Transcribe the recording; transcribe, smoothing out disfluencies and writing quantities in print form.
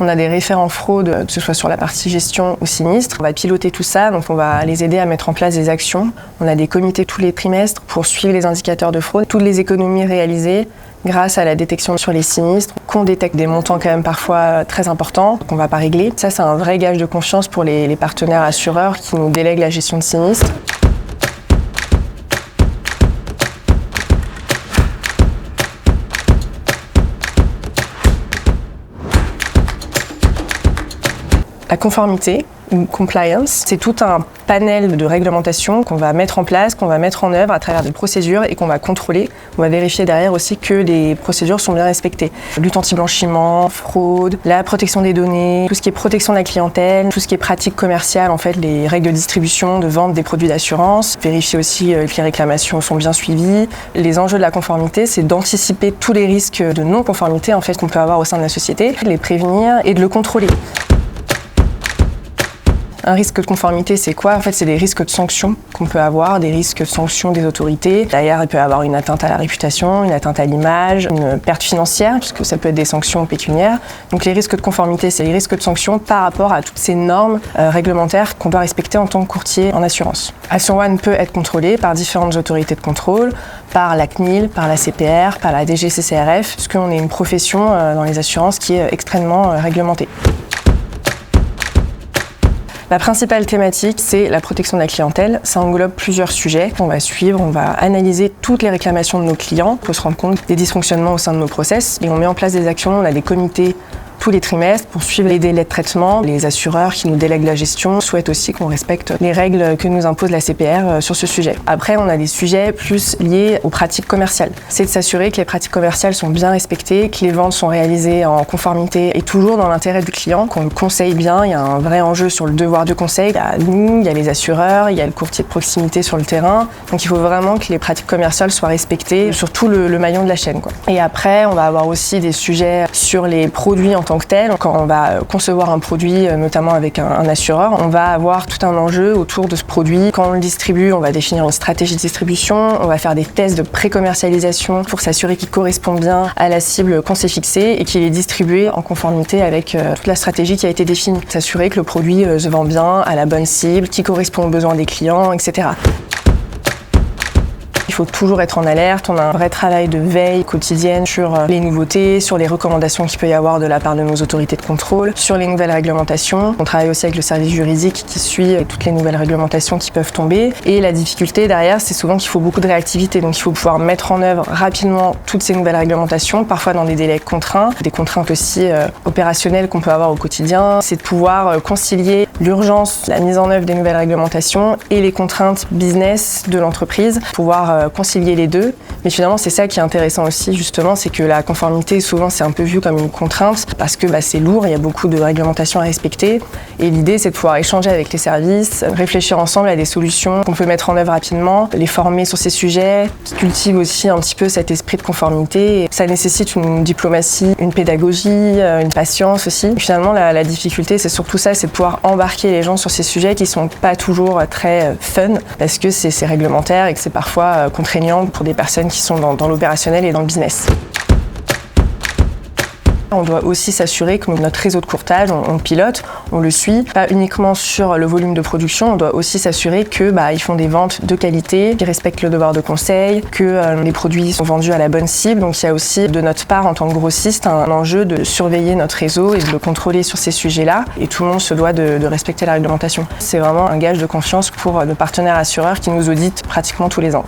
On a des référents fraude, que ce soit sur la partie gestion ou sinistre. On va piloter tout ça, donc on va les aider à mettre en place des actions. On a des comités tous les trimestres pour suivre les indicateurs de fraude, toutes les économies réalisées grâce à la détection sur les sinistres, qu'on détecte des montants quand même parfois très importants qu'on ne va pas régler. Ça, c'est un vrai gage de confiance pour les partenaires assureurs qui nous délèguent la gestion de sinistres. La conformité ou compliance, c'est tout un panel de réglementations qu'on va mettre en place, qu'on va mettre en œuvre à travers des procédures et qu'on va contrôler. On va vérifier derrière aussi que les procédures sont bien respectées. Lutte anti-blanchiment, fraude, la protection des données, tout ce qui est protection de la clientèle, tout ce qui est pratique commerciale, en fait, les règles de distribution, de vente des produits d'assurance. Vérifier aussi que les réclamations sont bien suivies. Les enjeux de la conformité, c'est d'anticiper tous les risques de non-conformité en fait, qu'on peut avoir au sein de la société, de les prévenir et de le contrôler. Un risque de conformité, c'est quoi? En fait, c'est des risques de sanctions qu'on peut avoir, des risques de sanctions des autorités. D'ailleurs, il peut y avoir une atteinte à la réputation, une atteinte à l'image, une perte financière, puisque ça peut être des sanctions pécuniaires. Donc les risques de conformité, c'est les risques de sanctions par rapport à toutes ces normes réglementaires qu'on doit respecter en tant que courtier en assurance. AssureOne peut être contrôlé par différentes autorités de contrôle, par la CNIL, par la CPR, par la DGCCRF, puisqu'on est une profession dans les assurances qui est extrêmement réglementée. La principale thématique, c'est la protection de la clientèle. Ça englobe plusieurs sujets qu'on va suivre. On va analyser toutes les réclamations de nos clients pour se rendre compte des dysfonctionnements au sein de nos process. Et on met en place des actions. On a des comités tous les trimestres pour suivre les délais de traitement. Les assureurs qui nous délèguent la gestion souhaitent aussi qu'on respecte les règles que nous impose la CPR sur ce sujet. Après, on a des sujets plus liés aux pratiques commerciales. C'est de s'assurer que les pratiques commerciales sont bien respectées, que les ventes sont réalisées en conformité et toujours dans l'intérêt du client, qu'on le conseille bien. Il y a un vrai enjeu sur le devoir de conseil. Il y a nous, il y a les assureurs, il y a le courtier de proximité sur le terrain. Donc il faut vraiment que les pratiques commerciales soient respectées sur tout le maillon de la chaîne, quoi. Et après, on va avoir aussi des sujets sur les produits en tant que tel. Quand on va concevoir un produit, notamment avec un assureur, on va avoir tout un enjeu autour de ce produit. Quand on le distribue, on va définir une stratégie de distribution, on va faire des tests de pré-commercialisation pour s'assurer qu'il correspond bien à la cible qu'on s'est fixée et qu'il est distribué en conformité avec toute la stratégie qui a été définie. S'assurer que le produit se vend bien à la bonne cible, qui correspond aux besoins des clients, etc. Il faut toujours être en alerte, on a un vrai travail de veille quotidienne sur les nouveautés, sur les recommandations qu'il peut y avoir de la part de nos autorités de contrôle, sur les nouvelles réglementations. On travaille aussi avec le service juridique qui suit toutes les nouvelles réglementations qui peuvent tomber. Et la difficulté derrière, c'est souvent qu'il faut beaucoup de réactivité, donc il faut pouvoir mettre en œuvre rapidement toutes ces nouvelles réglementations, parfois dans des délais contraints, des contraintes aussi opérationnelles qu'on peut avoir au quotidien. C'est de pouvoir concilier l'urgence, la mise en œuvre des nouvelles réglementations et les contraintes business de l'entreprise, pouvoir concilier les deux. Mais finalement, c'est ça qui est intéressant aussi, justement, c'est que la conformité, souvent, c'est un peu vu comme une contrainte parce que c'est lourd, il y a beaucoup de réglementations à respecter. Et l'idée, c'est de pouvoir échanger avec les services, réfléchir ensemble à des solutions qu'on peut mettre en œuvre rapidement, les former sur ces sujets, qui cultivent aussi un petit peu cet esprit de conformité. Et ça nécessite une diplomatie, une pédagogie, une patience aussi. Et finalement, la difficulté, c'est surtout ça, c'est de pouvoir embarquer les gens sur ces sujets qui sont pas toujours très fun parce que c'est réglementaire et que c'est parfois contraignant pour des personnes qui sont dans l'opérationnel et dans le business. On doit aussi s'assurer que notre réseau de courtage, on le pilote, on le suit, pas uniquement sur le volume de production, on doit aussi s'assurer qu'ils font des ventes de qualité, qu'ils respectent le devoir de conseil, que les produits sont vendus à la bonne cible. Donc il y a aussi de notre part en tant que grossiste un enjeu de surveiller notre réseau et de le contrôler sur ces sujets-là. Et tout le monde se doit de respecter la réglementation. C'est vraiment un gage de confiance pour nos partenaires assureurs qui nous auditent pratiquement tous les ans.